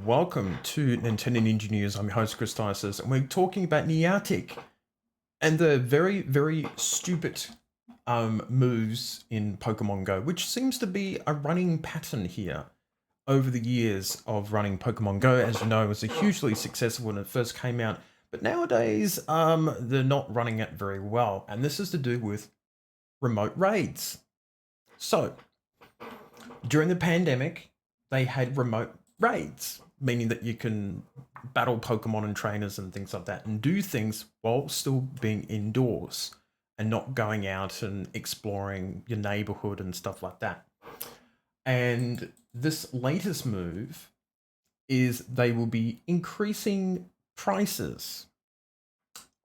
welcome to Nintendo Ninja News. I'm your host, Chris Tysis, and we're talking about Ninatic and the very, very stupid moves in Pokemon Go, which seems to be a running pattern here over the years of running Pokemon Go. As you know, it was a hugely successful when it first came out, but nowadays they're not running it very well, and this is to do with remote raids. So, during the pandemic, they had remote raids, meaning that you can battle Pokemon and trainers and things like that and do things while still being indoors and not going out and exploring your neighborhood and stuff like that. And this latest move is they will be increasing prices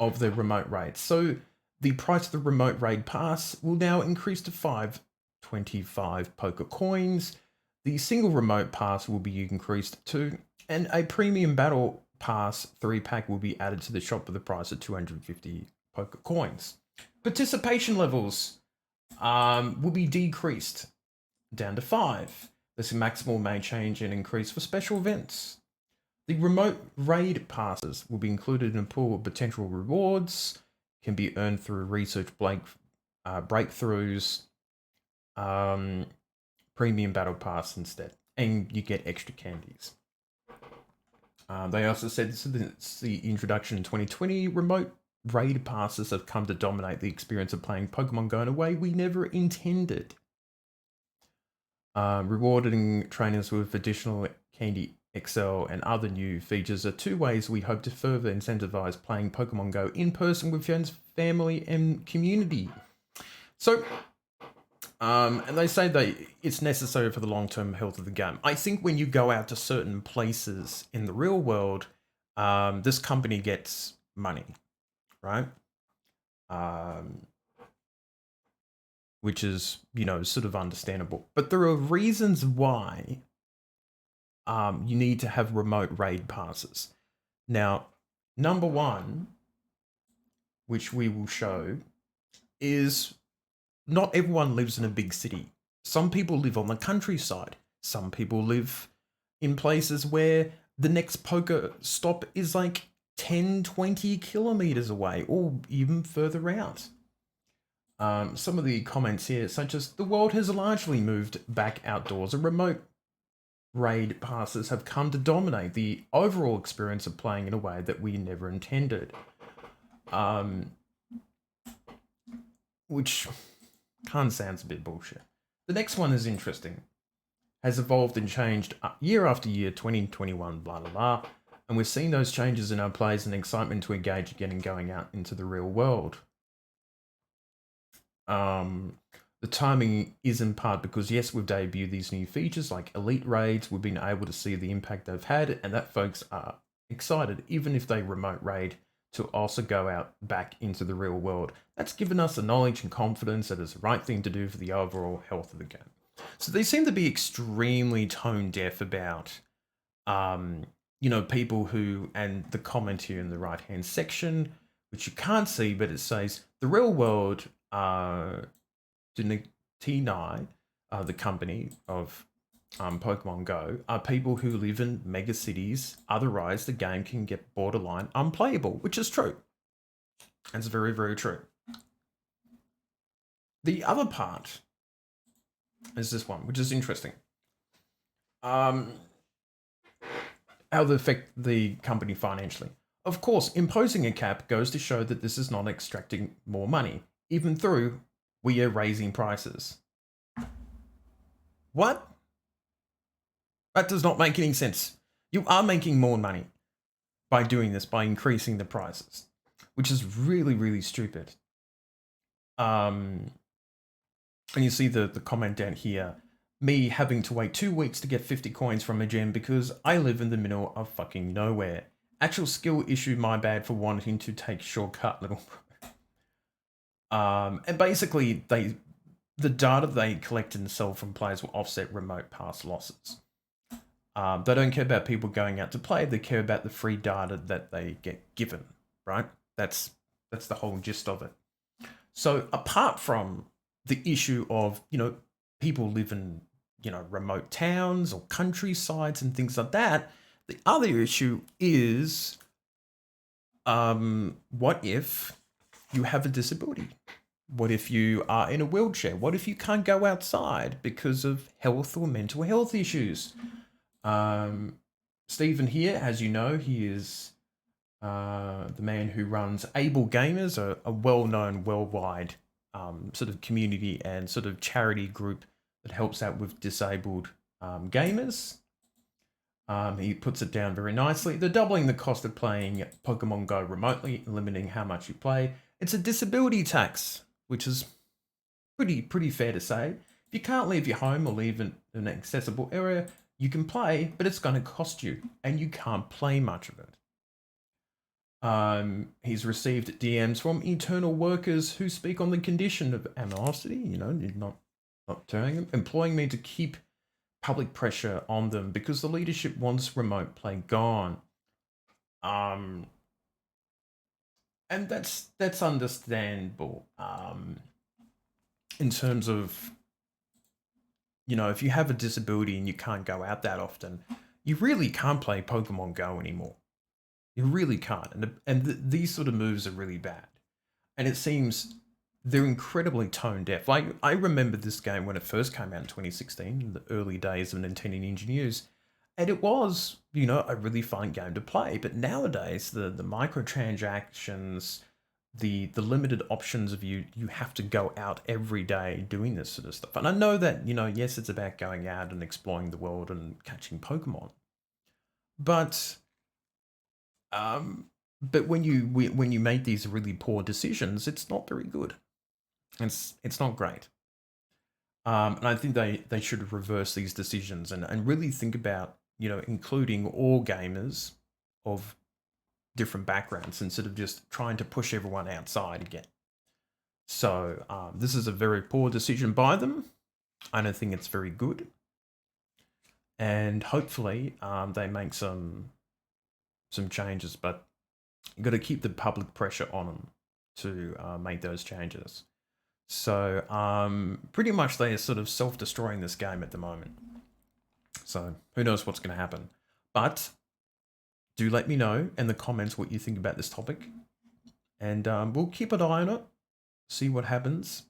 of the remote raids. So the price of the remote raid pass will now increase to 525 poker coins. The single remote pass will be increased to, and a premium battle pass 3-pack will be added to the shop with a price of 250 poker coins. Participation levels will be decreased down to 5. This maximal may change and increase for special events. The remote raid passes will be included in a pool of potential rewards, can be earned through research breakthroughs, premium battle pass instead, and you get extra candies. They also said since the introduction in 2020, remote raid passes have come to dominate the experience of playing Pokemon Go in a way we never intended. Rewarding trainers with additional Candy XL and other new features are two ways we hope to further incentivize playing Pokemon Go in person with friends, family, and community. So, and they say that it's necessary for the long-term health of the game. I think when you go out to certain places in the real world, this company gets money, right? Which is, sort of understandable. But there are reasons why you need to have remote raid passes. Now, number one, which we will show, is not everyone lives in a big city. Some people live on the countryside. Some people live in places where the next poker stop is like 10, 20 kilometers away or even further out. Some of the comments here, such as the world has largely moved back outdoors and remote raid passes have come to dominate the overall experience of playing in a way that we never intended. Which kind of sounds a bit bullshit. The next one is interesting. Has evolved and changed year after year, 2021, blah, blah, blah. And we're seeing those changes in our plays and excitement to engage again and going out into the real world. The timing is in part because, yes, we've debuted these new features like Elite Raids. We've been able to see the impact they've had, and that folks are excited, even if they remote raid, to also go out back into the real world. That's given us the knowledge and confidence that it's the right thing to do for the overall health of the game. So they seem to be extremely tone deaf about, people who, and the comment here in the right-hand section, which you can't see, but it says, the real world, T9, the company of Pokemon Go, are people who live in mega cities. Otherwise, the game can get borderline unplayable, which is true. That's very, very true. The other part is this one, which is interesting. How they affect the company financially. Of course, imposing a cap goes to show that this is not extracting more money, even through we are raising prices. What? That does not make any sense. You are making more money by doing this, by increasing the prices, which is really, really stupid. And you see the comment down here, me having to wait 2 weeks to get 50 coins from a gem because I live in the middle of fucking nowhere. Actual skill issue, my bad for wanting to take shortcut, little and basically, the data they collect and sell from players will offset remote pass losses. They don't care about people going out to play. They care about the free data that they get given, right? That's the whole gist of it. So apart from the issue of, people live in, remote towns or countrysides and things like that, The other issue is, what if you have a disability? What if you are in a wheelchair? What if you can't go outside because of health or mental health issues? Stephen here, as you know, he is the man who runs Able Gamers, a well-known worldwide sort of community and sort of charity group that helps out with disabled gamers. He puts it down very nicely. They're doubling the cost of playing Pokemon Go remotely, limiting how much you play. It's a disability tax, which is pretty fair to say. If you can't leave your home or leave in an accessible area, you can play, but it's going to cost you, and you can't play much of it. He's received DMs from internal workers who speak on the condition of animosity, not employing me to keep public pressure on them because the leadership wants remote play gone. And that's understandable. In terms of, if you have a disability and you can't go out that often, you really can't play Pokemon Go anymore. You really can't. And these sort of moves are really bad. And it seems they're incredibly tone deaf. Like, I remember this game when it first came out in 2016, in the early days of Nintendo Ninja News, and it was, a really fun game to play. But nowadays, the microtransactions, the limited options of you have to go out every day doing this sort of stuff. And I know that, yes, it's about going out and exploring the world and catching Pokemon. But when you make these really poor decisions, it's not very good. It's not great. And I think they should reverse these decisions and really think about, including all gamers of different backgrounds instead of just trying to push everyone outside again. So this is a very poor decision by them. I don't think it's very good. And hopefully they make some changes, but you've got to keep the public pressure on them to make those changes. So pretty much they are sort of self-destroying this game at the moment. So who knows what's going to happen. But do let me know in the comments what you think about this topic. And we'll keep an eye on it, see what happens.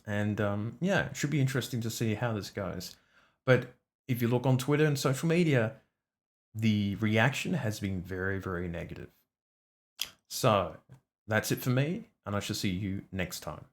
And yeah, it should be interesting to see how this goes. But if you look on Twitter and social media, the reaction has been very, very negative. So that's it for me, and I shall see you next time.